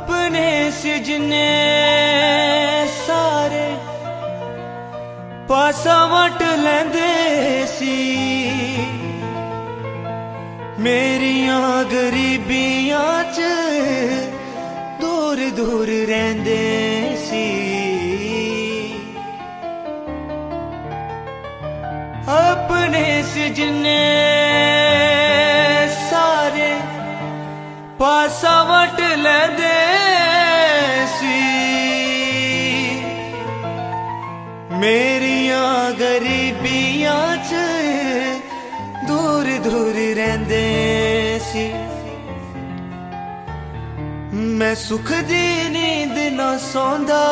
अपने सिजने सारे पासा वट लेंदे सी, मेरियां गरीबियां च दूर दूर रहिंदे सी। अपने सिजने सारे पासा वट लेंदे सी, मेरियां गरीबियां च दूर दूर रहिंदे सी। मैं सुख दी नींद ना सौंदा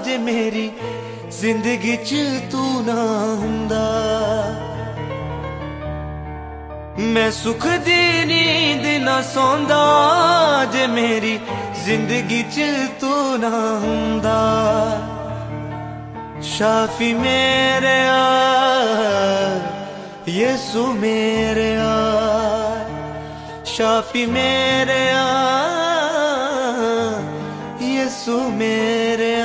जे मेरी जिंदगी च तू ना हुंदा। मैं सुख दी नींद ना सौंदा जे मेरी जिंदगी च तू ना हुंदा। शाफी मेरे यीशु मेरे शाफी मेरे यीशु मेरे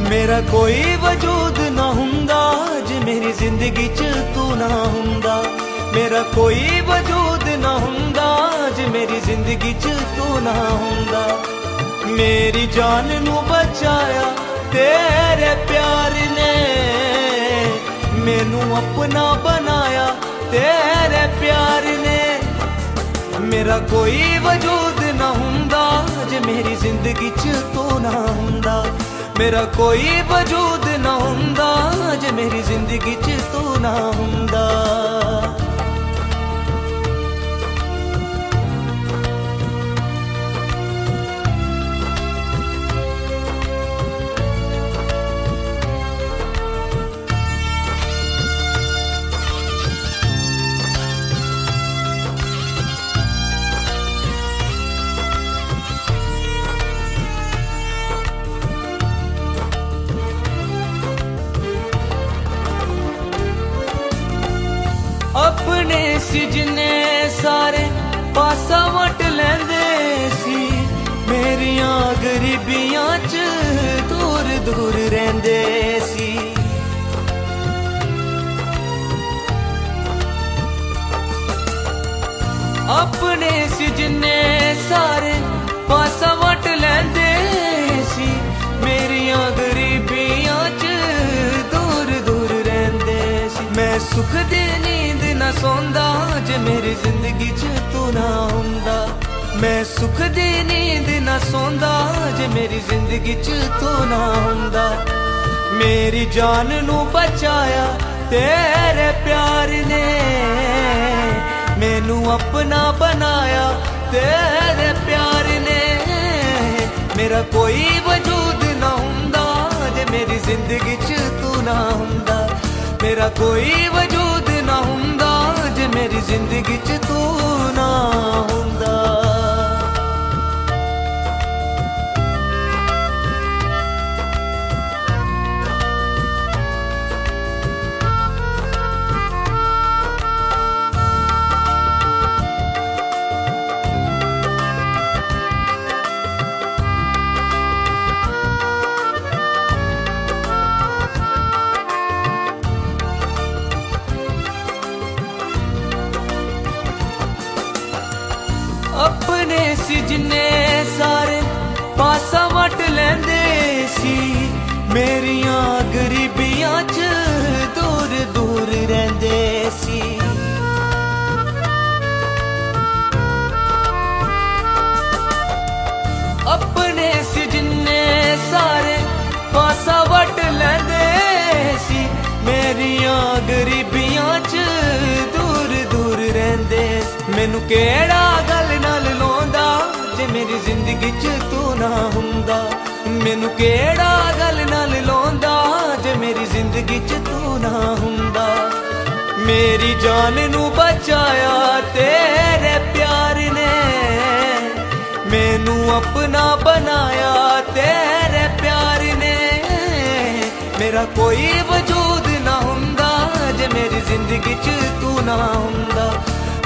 मेरा कोई वजूद ना हुंदा जे मेरी जिंदगी च तू ना हुंदा। मेरा कोई वजूद ना हुंदा जे मेरी जिंदगी च तू ना हुंदा। मेरी जान नू बचाया तेरे प्यार ने, मैनू अपना बनाया तेरे प्यार ने। मेरा कोई वजूद ना हुंदा जे मेरी जिंदगी च तू ना हुंदा। मेरा कोई वजूद ना हुंदा जे मेरी जिंदगी च तू ना हुंदा। अपने सिजने सारे पासा वट लेंदे सी, मेरियां गरीबियां च दूर दूर रहिंदे सी। अपने सिजने सारे पासा वट लेंदे सी, मेरियां गरीबियां च दूर दूर रहिंदे सी। मैं सुख दी नींद ना सौंदा जे मेरी जिंदगी च तू ना हुंदा। मैं सुख दी नींद ना सौंदा जे मेरी जिंदगी च तू ना हुंदा। मेरी जान नू बचाया तेरे प्यार ने, मैनू अपना बनाया तेरे प्यार ने। मेरा कोई वजूद ना हुंदा जे मेरी जिंदगी च तू ना हुंदा। मेरा कोई वजूद ना हुंदा जे मेरी जिंदगी च तू ना हुंदा। अपने सिजने सारे पासा वट लेंदे सी, मेरियां गरीबियां च दूर दूर रहिंदे सी। अपने सिजने सारे पासा वट लेंदे सी, मेरियां गरीबियां च दूर दूर रहिंदे। मैनू केड़ा गल नाल लाउंदा जे मेरी जिंदगी च तू ना हुंदा। मैनू केड़ा गल नाल लाउंदा जे मेरी जिंदगी च तू ना हुंदा। मेरी जान नू बचाया तेरे प्यार ने, मैनू अपना बनाया तेरे प्यार ने। मेरा कोई वजूद ना हुंदा जे मेरी जिंदगी च तू ना हुंदा।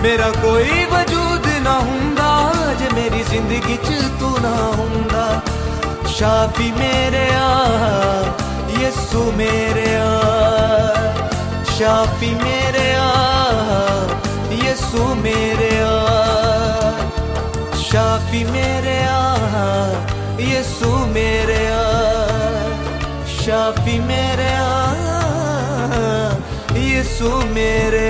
मेरा कोई वजूद ना हुंदा जे मेरी जिंदगी च तू ना हुंदा। शाफी मेरे यीशु मेरे शाफी मेरे यीशु मेरे शाफी मेरे यीशु मेरे शाफी मेरे यीशु मेरे